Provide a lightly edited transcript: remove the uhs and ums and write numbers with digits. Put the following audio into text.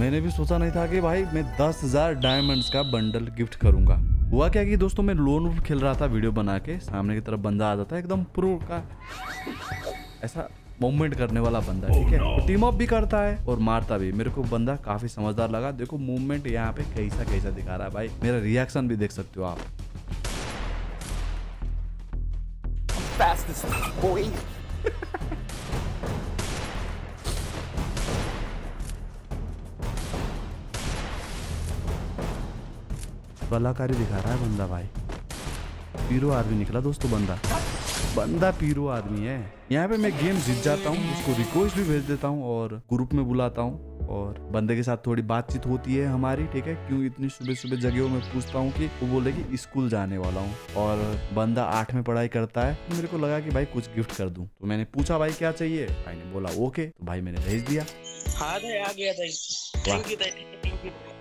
मैंने भी सोचा नहीं था कि भाई मैं 10,000 डायमंड्स का बंडल गिफ्ट करूंगा। हुआ क्या कि दोस्तों मैं लोन वून खेल रहा था वीडियो बना के, सामने की तरफ बंदा आ जाता है एकदम प्रो का ऐसा मूवमेंट करने वाला बंदा, ठीक है। तो टीम अप भी करता है और मारता भी। मेरे को बंदा काफी समझदार लगा। देखो मूवमेंट यहाँ पे कैसा कैसा दिखा रहा है भाई, मेरा रिएक्शन भी देख सकते हो आप। Fastest boy. कलाकारी दिखा रहा है बंदा भाई। पीरो आदमी निकला दोस्तों बंदा पीरो आदमी है। यहाँ पे मैं गेम जीत जाता हूँ, उसको रिक्वेस्ट भी भेज देता हूँ और ग्रुप में बुलाता हूँ और बंदे के साथ थोड़ी बातचीत होती है हमारी, ठीक है। क्यों इतनी सुबह सुबह जगह में पूछता हूँ कि वो बोले कि स्कूल जाने वाला हूँ और बंदा 8 में पढ़ाई करता है। तो मेरे को लगा कि भाई कुछ गिफ्ट कर दूं, तो मैंने पूछा भाई क्या चाहिए। भाई ने बोला ओके, तो भाई मैंने भेज दिया। हाँ भाई आ गया भाई। Thank you.